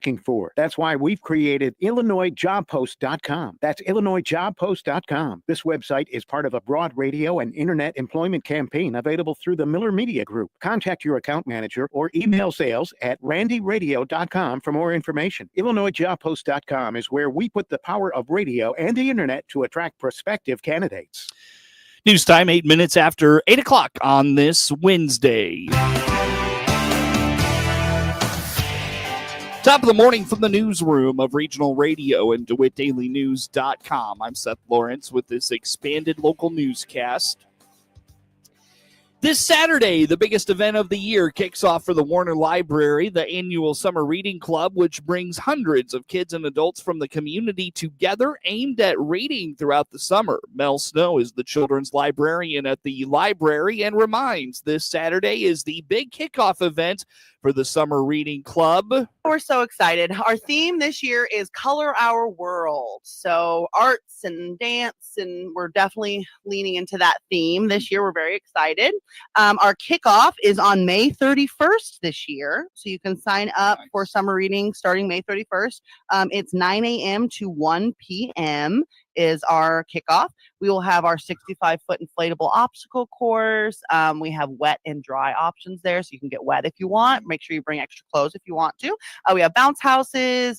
for. That's why we've created IllinoisJobPost.com. That's IllinoisJobPost.com. This website is part of a broad radio and internet employment campaign available through the Miller Media Group. Contact your account manager or email sales@randyradio.com for more information. IllinoisJobPost.com is where we put the power of radio and the internet to attract prospective candidates. News time, 8 minutes after 8 o'clock on this Wednesday. Top of the morning from the newsroom of Regional Radio and DeWittDailyNews.com. I'm Seth Lawrence with this expanded local newscast. This Saturday, the biggest event of the year kicks off for the Warner Library, the annual Summer Reading Club, which brings hundreds of kids and adults from the community together aimed at reading throughout the summer. Mel Snow is the children's librarian at the library and reminds this Saturday is the big kickoff event for the Summer Reading Club. We're so excited. Our theme this year is Color Our World. So arts and dance, and we're definitely leaning into that theme this year. We're very excited. Our kickoff is on May 31st this year. So you can sign up for summer reading starting May 31st. It's 9 a.m. to 1 p.m. is our kickoff. We will have our 65-foot inflatable obstacle course. We have wet and dry options there, so you can get wet if you want. Make sure you bring extra clothes if you want to. We have bounce houses,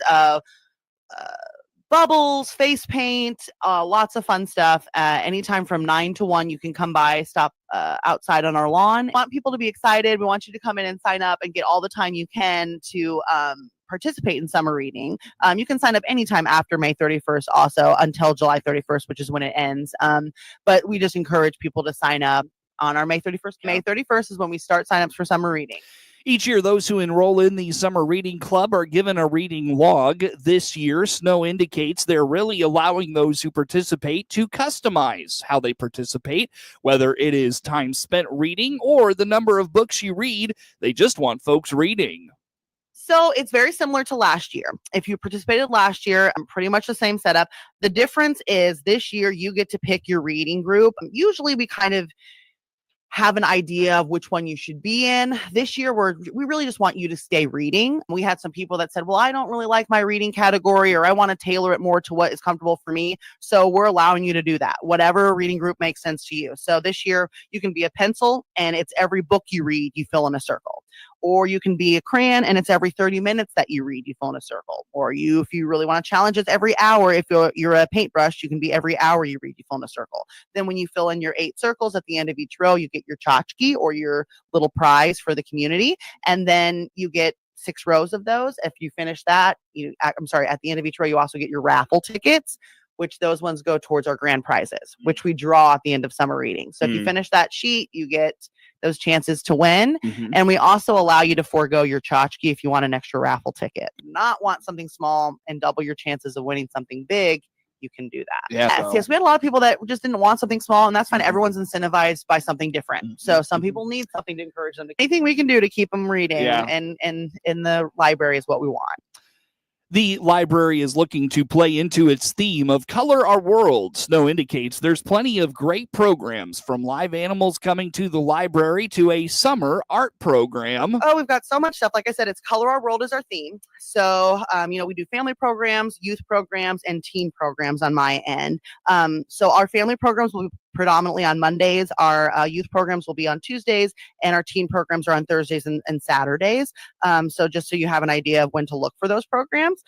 bubbles, face paint, lots of fun stuff. Anytime from 9 to 1, you can come by, stop outside on our lawn. We want people to be excited. We want you to come in and sign up and get all the time you can to participate in summer reading. You can sign up anytime after May 31st also until July 31st, which is when it ends. But we just encourage people to sign up on our May 31st. Yeah. May 31st is when we start signups for summer reading. Each year, those who enroll in the Summer Reading Club are given a reading log. This year, Snow indicates they're really allowing those who participate to customize how they participate, whether it is time spent reading or the number of books you read. They just want folks reading. So it's very similar to last year. If you participated last year, pretty much the same setup. The difference is this year you get to pick your reading group. Usually we kind of have an idea of which one you should be in. This year, we really just want you to stay reading. We had some people that said, well, I don't really like my reading category, or I want to tailor it more to what is comfortable for me. So we're allowing you to do that. Whatever reading group makes sense to you. So this year, you can be a pencil, and it's every book you read, you fill in a circle. Or you can be a crayon, and it's every 30 minutes that you read, you fill in a circle. Or if you really want to challenge, it's every hour. If you're a paintbrush, you can be every hour you read, you fill in a circle. Then when you fill in your 8 circles at the end of each row, you get your tchotchke or your little prize for the community. And then you get 6 rows of those. If you finish that, at the end of each row, you also get your raffle tickets, which those ones go towards our grand prizes, which we draw at the end of summer reading. So if you finish that sheet, you get those chances to win. And we also allow you to forego your tchotchke if you want an extra raffle ticket. Not want something small and double your chances of winning something big, you can do that. Yes, we had a lot of people that just didn't want something small, and that's fine. Everyone's incentivized by something different. So some people need something to encourage them. Anything we can do to keep them reading and in the library is what we want. The library is looking to play into its theme of Color Our World. Snow indicates there's plenty of great programs, from live animals coming to the library to a summer art program. Oh, we've got so much stuff. Like I said, it's Color Our World is our theme. So, we do family programs, youth programs, and teen programs on my end. So our family programs will be predominantly on Mondays. Our youth programs will be on Tuesdays, and our teen programs are on Thursdays and Saturdays. So just so you have an idea of when to look for those programs.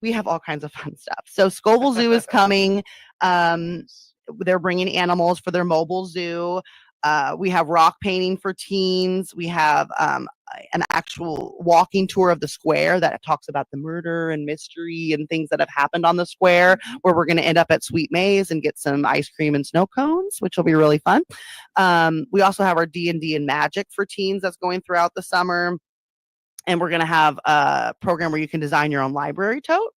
We have all kinds of fun stuff. So Scoville Zoo is coming. They're bringing animals for their mobile zoo. We have rock painting for teens. We have an actual walking tour of the square that talks about the murder and mystery and things that have happened on the square, where we're going to end up at Sweet Maze and get some ice cream and snow cones, which will be really fun. We also have our D&D and magic for teens that's going throughout the summer. And we're going to have a program where you can design your own library tote.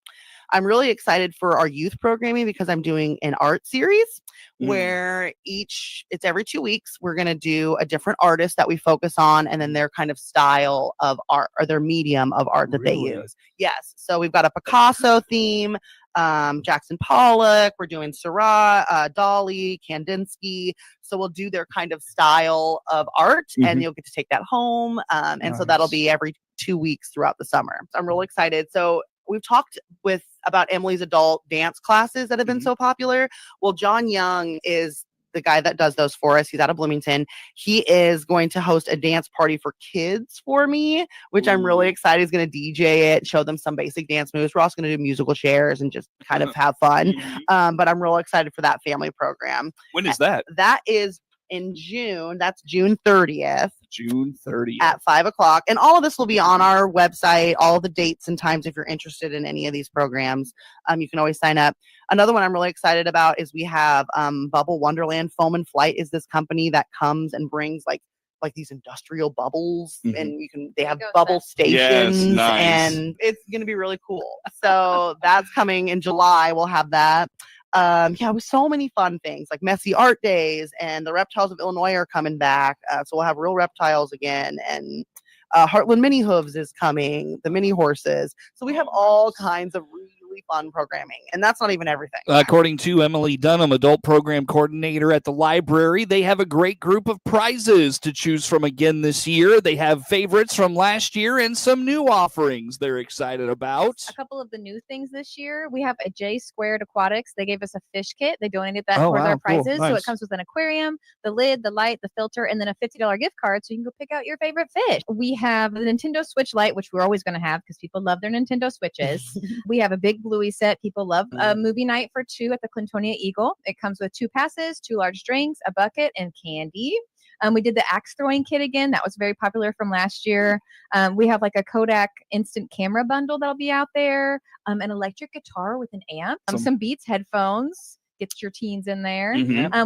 I'm really excited for our youth programming because I'm doing an art series where it's every 2 weeks. We're going to do a different artist that we focus on, and then their kind of style of art or their medium of art that they use. Yes. So we've got a Picasso theme, Jackson Pollock. We're doing Seurat, Dolly, Kandinsky. So we'll do their kind of style of art, and you'll get to take that home. And so that'll be every 2 weeks throughout the summer. I'm really excited. So we've talked about Emily's adult dance classes that have been so popular. Well, John Young is the guy that does those for us. He's out of Bloomington. He is going to host a dance party for kids for me, which I'm really excited. He's going to DJ it, show them some basic dance moves. We're also going to do musical chairs and just kind of have fun. But I'm real excited for that family program. When is that? That is in June. That's June 30th. June 30th. At 5 o'clock. And all of this will be on our website, all the dates and times if you're interested in any of these programs. You can always sign up. Another one I'm really excited about is we have Bubble Wonderland. Foam and Flight is this company that comes and brings like these industrial bubbles, and they have bubble stations, and it's going to be really cool. So that's coming in July. We'll have that. With so many fun things like Messy Art Days, and the Reptiles of Illinois are coming back. So we'll have real reptiles again, and Heartland Mini Hooves is coming, the mini horses. So we have all kinds of really fun programming, and that's not even everything. According to Emily Dunham, adult program coordinator at the library, they have a great group of prizes to choose from again this year. They have favorites from last year and some new offerings they're excited about. A couple of the new things this year, we have a J Squared Aquatics. They gave us a fish kit. They donated that towards our prizes. Cool. Nice. So it comes with an aquarium, the lid, the light, the filter, and then a $50 gift card so you can go pick out your favorite fish. We have the Nintendo Switch Lite, which we're always going to have because people love their Nintendo Switches. We have a big Bluey set. People love a movie night for 2 at the Clintonia Eagle. It comes with 2 passes, 2 large drinks, a bucket, and candy. We did the axe throwing kit again. That was very popular from last year. We have like a Kodak instant camera bundle that'll be out there, an electric guitar with an amp, some Beats headphones. Gets your teens in there.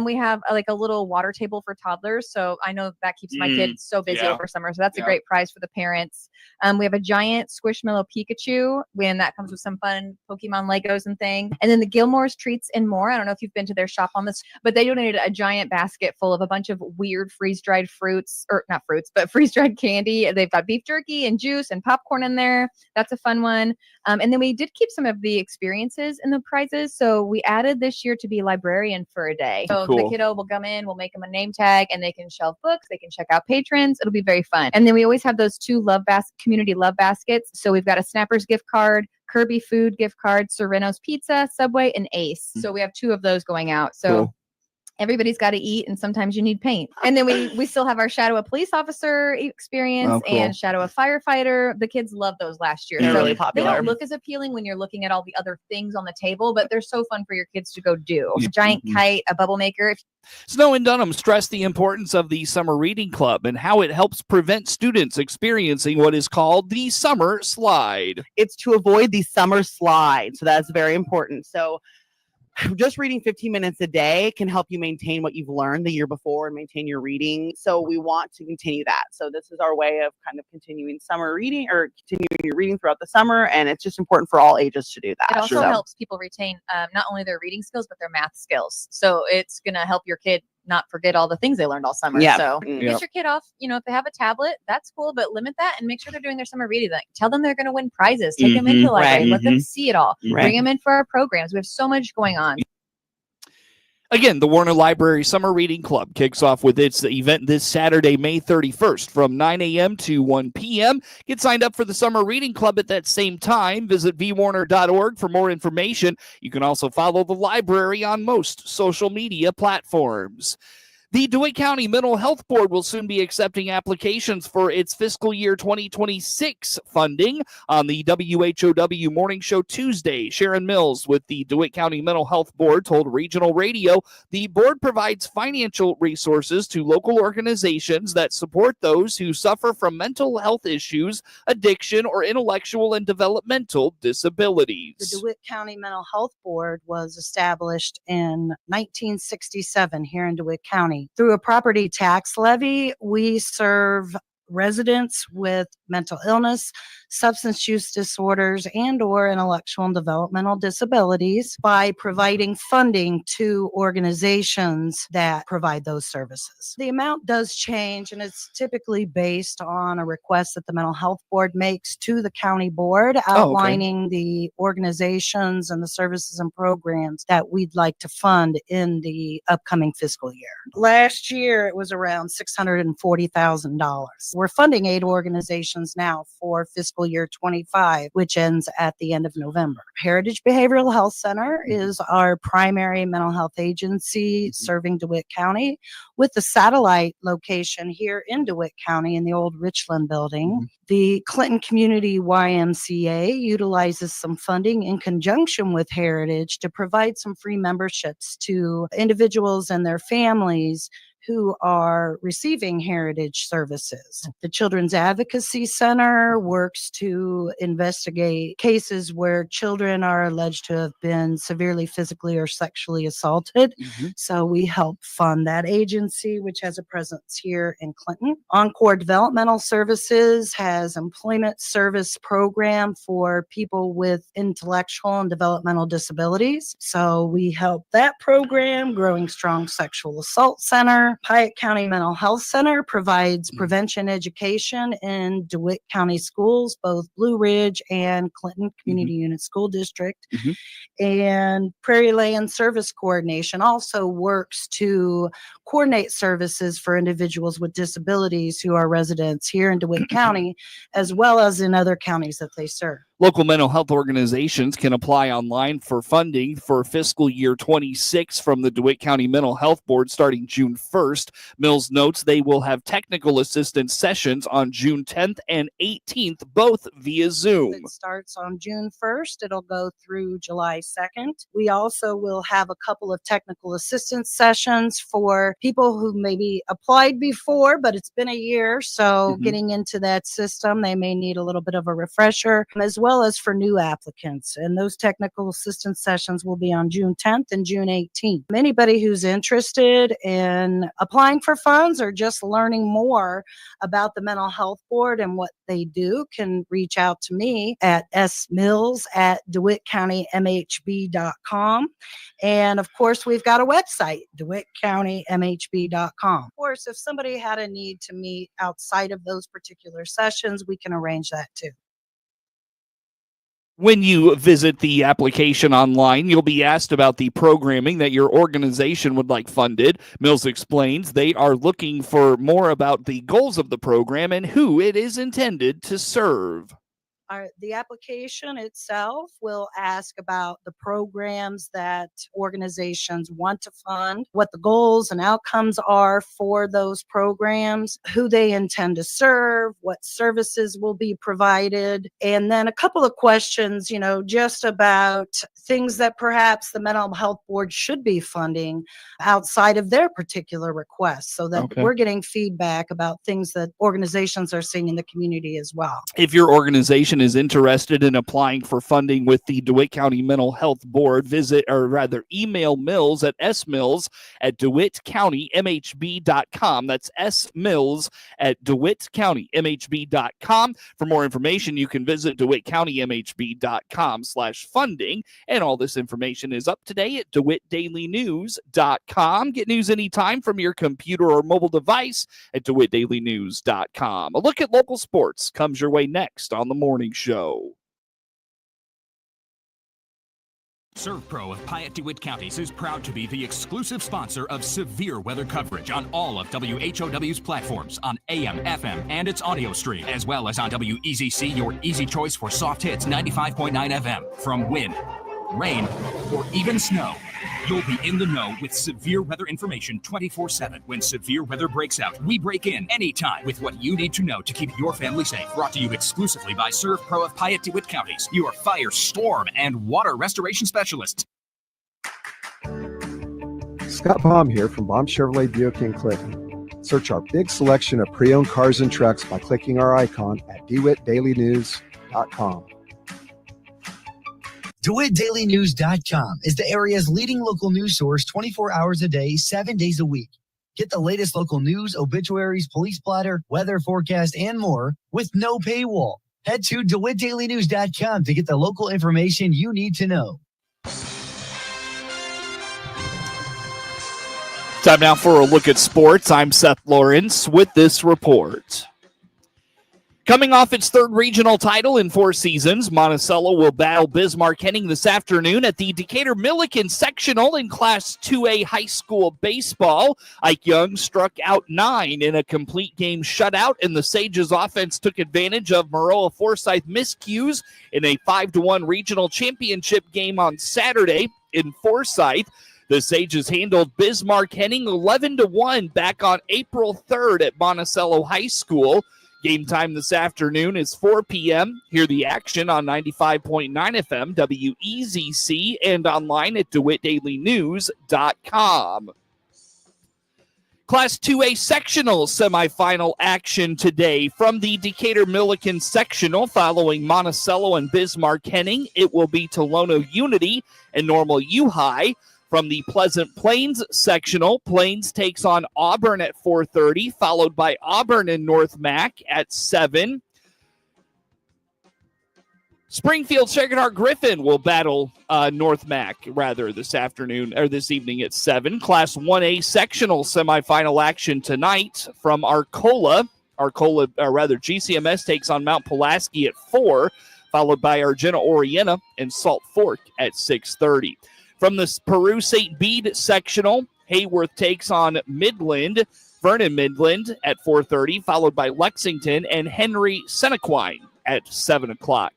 We have a little water table for toddlers. So I know that keeps my kids so busy over summer. So that's a great prize for the parents. We have a giant Squishmallow Pikachu, when that comes with some fun Pokemon Legos and things. And then the Gilmore's Treats and More. I don't know if you've been to their shop on this, but they donated a giant basket full of a bunch of weird freeze-dried fruits, or not fruits, but freeze-dried candy. They've got beef jerky and juice and popcorn in there. That's a fun one. And then we did keep some of the experiences in the prizes. So we added this year to be librarian for a day. So the kiddo will come in, we'll make them a name tag, and they can shelf books, they can check out patrons. It'll be very fun. And then we always have those 2 community love baskets. So we've got a Snappers gift card, Kirby food gift card, Sereno's Pizza, Subway, and Ace. So we have 2 of those going out. So everybody's got to eat, and sometimes you need paint. And then we still have our Shadow a Police Officer experience and Shadow a Firefighter. The kids loved those last year. They're really popular. They don't look as appealing when you're looking at all the other things on the table, but they're so fun for your kids to go do. A giant kite, a bubble maker. Snow and Dunham stressed the importance of the Summer Reading Club and how it helps prevent students experiencing what is called the summer slide. It's to avoid the summer slide. So that's very important. So just reading 15 minutes a day can help you maintain what you've learned the year before and maintain your reading. So we want to continue that. So this is our way of kind of continuing summer reading, or continuing your reading throughout the summer. And it's just important for all ages to do that. It also helps people retain not only their reading skills, but their math skills. So it's going to help your kid not forget all the things they learned all summer. So get your kid off, if they have a tablet, that's cool, but limit that and make sure they're doing their summer reading. Tell them they're going to win prizes. Take them into the library. Let them see it all. Bring them in for our programs. We have so much going on. Again, the Warner Library Summer Reading Club kicks off with its event this Saturday, May 31st from 9 a.m. to 1 p.m. Get signed up for the Summer Reading Club at that same time. Visit vwarner.org for more information. You can also follow the library on most social media platforms. The DeWitt County Mental Health Board will soon be accepting applications for its fiscal year 2026 funding. On the WHOW Morning Show Tuesday, Sharon Mills with the DeWitt County Mental Health Board told Regional Radio the board provides financial resources to local organizations that support those who suffer from mental health issues, addiction, or intellectual and developmental disabilities. The DeWitt County Mental Health Board was established in 1967 here in DeWitt County. Through a property tax levy, we serve residents with mental illness, substance use disorders, and/or intellectual and developmental disabilities by providing funding to organizations that provide those services. The amount does change, and it's typically based on a request that the Mental Health Board makes to the county board outlining the organizations and the services and programs that we'd like to fund in the upcoming fiscal year. Last year, it was around $640,000. We're funding 8 organizations now for fiscal year 25, which ends at the end of November. Heritage Behavioral Health Center is our primary mental health agency serving DeWitt County, with the satellite location here in DeWitt County in the old Richland building. The Clinton Community YMCA utilizes some funding in conjunction with Heritage to provide some free memberships to individuals and their families who are receiving heritage services. The Children's Advocacy Center works to investigate cases where children are alleged to have been severely physically or sexually assaulted. So we help fund that agency, which has a presence here in Clinton. Encore Developmental Services has employment service program for people with intellectual and developmental disabilities. So we help that program. Growing Strong Sexual Assault Center. Piatt County Mental Health Center provides prevention education in DeWitt County schools, both Blue Ridge and Clinton Community Unit School District. And Prairie Land Service Coordination also works to coordinate services for individuals with disabilities who are residents here in DeWitt County, as well as in other counties that they serve. Local mental health organizations can apply online for funding for fiscal year 26 from the DeWitt County Mental Health Board starting June 1st. Mills notes they will have technical assistance sessions on June 10th and 18th, both via Zoom. It starts on June 1st. It'll go through July 2nd. We also will have a couple of technical assistance sessions for people who maybe applied before, but it's been a year. So getting into that system, they may need a little bit of a refresher, as well as for new applicants. And those technical assistance sessions will be on June 10th and June 18th. Anybody who's interested in applying for funds or just learning more about the Mental Health Board and what they do can reach out to me at smills@dewittcountymhb.com. And of course, we've got a website, dewittcountymhb.com. Of course, if somebody had a need to meet outside of those particular sessions, we can arrange that too. When you visit the application online, you'll be asked about the programming that your organization would like funded. Mills explains they are looking for more about the goals of the program and who it is intended to serve. The application itself will ask about the programs that organizations want to fund, what the goals and outcomes are for those programs, who they intend to serve, what services will be provided, and then a couple of questions, just about things that perhaps the Mental Health Board should be funding outside of their particular requests, so that we're getting feedback about things that organizations are seeing in the community as well. If your organization is interested in applying for funding with the DeWitt County Mental Health Board, email Mills at smills@dewittcountymhb.com. That's smills@dewittcountymhb.com. For more information, you can visit dewittcountymhb.com/funding. And all this information is up today at dewittdailynews.com. Get news anytime from your computer or mobile device at dewittdailynews.com. A look at local sports comes your way next on The Morning Show. ServPro of Piatt DeWitt Counties is proud to be the exclusive sponsor of severe weather coverage on all of WHOW's platforms on AM, FM, and its audio stream, as well as on WEZC, your easy choice for soft hits 95.9 FM. From wind, rain, or even snow, you'll be in the know with severe weather information 24/7. When severe weather breaks out, we break in anytime with what you need to know to keep your family safe. Brought to you exclusively by ServPro of Piatt DeWitt Counties, your fire, storm, and water restoration specialist. Scott Baum here from Baum Chevrolet Buick in Clinton. Search our big selection of pre-owned cars and trucks by clicking our icon at DeWittDailyNews.com. DeWittDailyNews.com is the area's leading local news source 24 hours a day, 7 days a week. Get the latest local news, obituaries, police blotter, weather forecast, and more with no paywall. Head to DeWittDailyNews.com to get the local information you need to know. Time now for a look at sports. I'm Seth Lawrence with this report. Coming off its third regional title in 4 seasons, Monticello will battle Bismarck-Henning this afternoon at the Decatur-Milliken sectional in Class 2A high school baseball. Ike Young struck out 9 in a complete game shutout, and the Sages offense took advantage of Mural Forsyth miscues in a 5-1 regional championship game on Saturday in Forsyth. The Sages handled Bismarck-Henning 11-1 back on April 3rd at Monticello High School. Game time this afternoon is 4 p.m. Hear the action on 95.9 FM, WEZC, and online at DeWittDailyNews.com. Class 2A sectional semifinal action today from the Decatur-Milliken sectional following Monticello and Bismarck-Henning. It will be Tolono Unity and Normal U High. From the Pleasant Plains sectional, Plains takes on Auburn at 4:30, followed by Auburn and North Mac at 7. Springfield Sacred Heart Griffin will battle North Mac this evening at 7. Class 1A sectional semifinal action tonight from Arcola. GCMS takes on Mount Pulaski at 4, followed by Argenta Oriena and Salt Fork at 6:30. From the Peru St. Bede sectional, Hayworth takes on Vernon Midland at 4:30, followed by Lexington and Henry Senequine at 7 o'clock.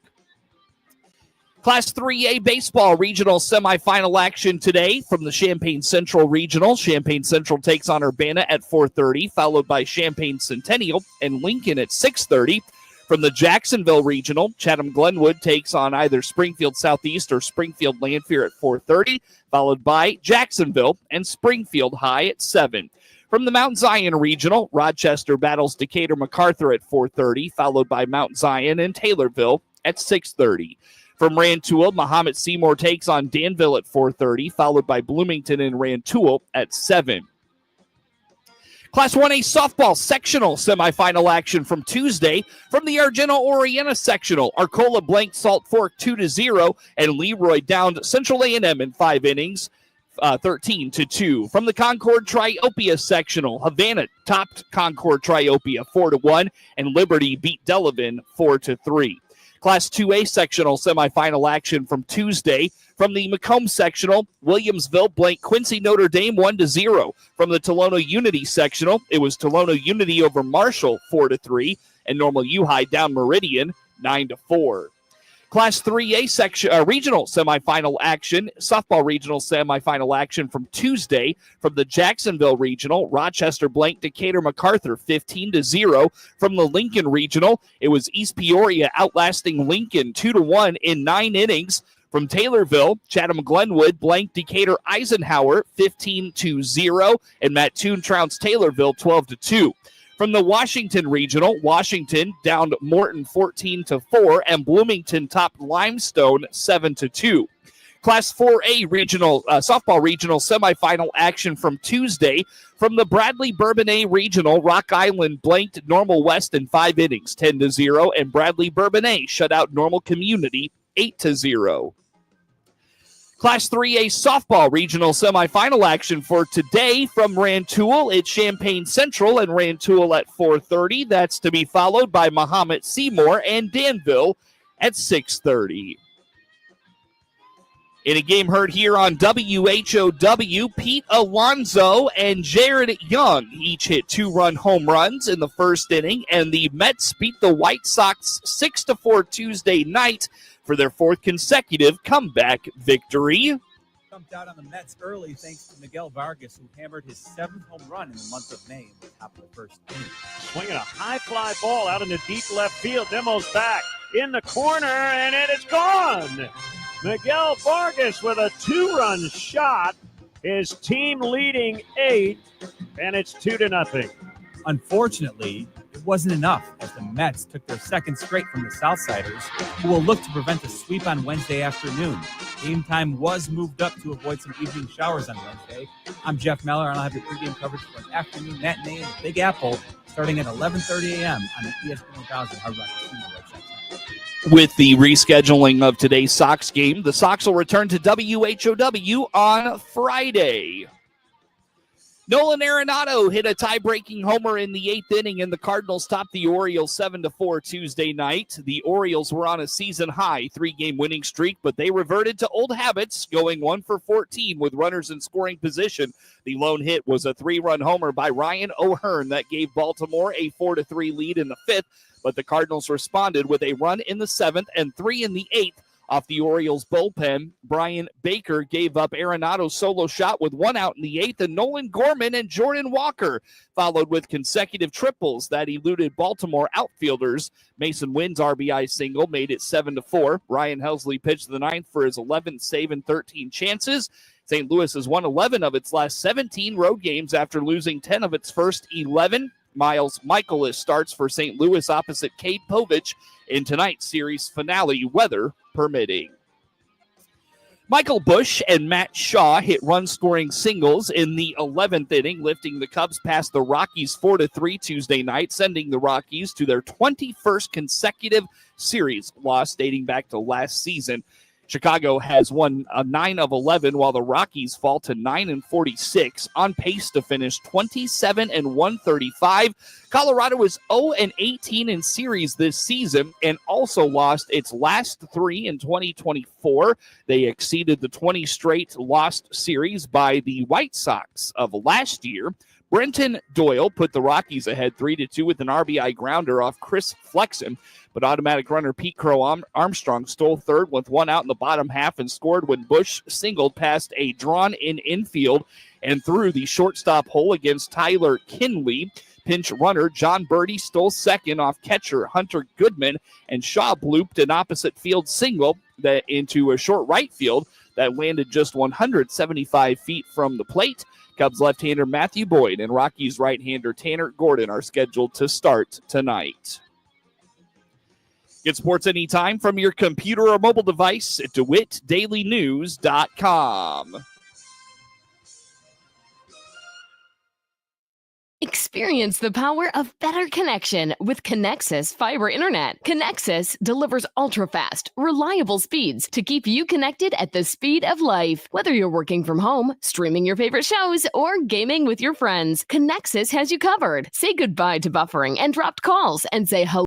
Class 3A baseball regional semifinal action today from the Champaign Central Regional. Champaign Central takes on Urbana at 4:30, followed by Champaign Centennial and Lincoln at 6:30. From the Jacksonville Regional, Chatham-Glenwood takes on either Springfield Southeast or Springfield Lanphier at 4:30, followed by Jacksonville and Springfield High at 7. From the Mount Zion Regional, Rochester battles Decatur MacArthur at 4:30, followed by Mount Zion and Taylorville at 6:30. From Rantoul, Mahomet Seymour takes on Danville at 4:30, followed by Bloomington and Rantoul at 7. Class 1A softball sectional semifinal action from Tuesday. From the Argenta Oriena sectional, Arcola blanked Salt Fork 2-0, and Leroy downed Central A&M in 5 innings, 13-2. From the Concord Triopia sectional, Havana topped Concord Triopia 4-1, and Liberty beat Delavan 4-3. Class 2A sectional semifinal action from Tuesday. From the Macomb sectional, Williamsville blanked Quincy Notre Dame 1-0. From the Tolono Unity sectional, it was Tolono Unity over Marshall 4-3, and Normal U High down Meridian 9-4. Class 3A regional semifinal action, softball regional semifinal action from Tuesday. From the Jacksonville Regional, Rochester blanked Decatur MacArthur 15-0. From the Lincoln Regional, it was East Peoria outlasting Lincoln 2-1 in 9 innings. From Taylorville, Chatham-Glenwood blanked Decatur Eisenhower 15-0, and Mattoon trounced Taylorville 12-2. From the Washington Regional, Washington downed Morton 14-4, and Bloomington topped Limestone 7-2. Class 4A regional softball regional semifinal action from Tuesday. From the Bradley Bourbonnais Regional, Rock Island blanked Normal West in 5 innings 10-0, and Bradley Bourbonnais shut out Normal Community 8-0. Class 3A softball regional semifinal action for today from Rantoul. It's Champaign Central and Rantoul at 4:30. That's to be followed by Mahomet Seymour and Danville at 6:30. In a game heard here on WHOW, Pete Alonso and Jared Young each hit 2-run home runs in the first inning, and the Mets beat the White Sox 6-4 Tuesday night for their 4th consecutive comeback victory. Jumped out on the Mets early thanks to Miguel Vargas, who hammered his 7th home run in the month of May in the top of the first inning. Swinging a high fly ball out into deep left field. Demo's back in the corner, and it is gone. Miguel Vargas with a 2-run shot. His team leading 8, and it's 2-0. Unfortunately, it wasn't enough as the Mets took their 2nd straight from the Southsiders, who will look to prevent a sweep on Wednesday afternoon. Game time was moved up to avoid some evening showers on Wednesday. I'm Jeff Meller, and I'll have your pregame coverage for an afternoon matinee in the Big Apple starting at 11:30 a.m. on the ESPN 1000 Hard Rock Casino website. With the rescheduling of today's Sox game, the Sox will return to WHOW on Friday. Nolan Arenado hit a tie-breaking homer in the 8th inning, and the Cardinals topped the Orioles 7-4 Tuesday night. The Orioles were on a season-high 3-game winning streak, but they reverted to old habits, going 1 for 14 with runners in scoring position. The lone hit was a 3-run homer by Ryan O'Hearn that gave Baltimore a 4-3 lead in the 5th, but the Cardinals responded with a run in the 7th and 3 in the 8th. Off the Orioles bullpen, Brian Baker gave up Arenado's solo shot with 1 out in the 8th, and Nolan Gorman and Jordan Walker followed with consecutive triples that eluded Baltimore outfielders. Mason Wynn's RBI single made it 7-4. Ryan Helsley pitched the 9th for his 11th save and 13 chances. St. Louis has won 11 of its last 17 road games after losing 10 of its first 11. Miles Michaelis starts for St. Louis opposite Cade Povich in tonight's series finale, weather permitting. Michael Busch and Matt Shaw hit run-scoring singles in the 11th inning, lifting the Cubs past the Rockies 4-3 Tuesday night, sending the Rockies to their 21st consecutive series loss dating back to last season. Chicago has won 9 of 11, while the Rockies fall to 9-46, on pace to finish 27-135. Colorado is 0-18 in series this season and also lost its last 3 in 2024. They exceeded the 20 straight lost series by the White Sox of last year. Brenton Doyle put the Rockies ahead 3-2 with an RBI grounder off Chris Flexen, but automatic runner Pete Crow Armstrong stole third with 1 out in the bottom half and scored when Busch singled past a drawn-in infield and through the shortstop hole against Tyler Kinley. Pinch runner John Birdie stole second off catcher Hunter Goodman, and Shaw blooped an opposite field single that into a short right field that landed just 175 feet from the plate. Cubs left-hander Matthew Boyd and Rockies right-hander Tanner Gordon are scheduled to start tonight. Get sports anytime from your computer or mobile device at DeWittDailyNews.com. Experience the power of better connection with Connexus Fiber Internet. Connexus delivers ultra-fast, reliable speeds to keep you connected at the speed of life. Whether you're working from home, streaming your favorite shows, or gaming with your friends, Connexus has you covered. Say goodbye to buffering and dropped calls and say hello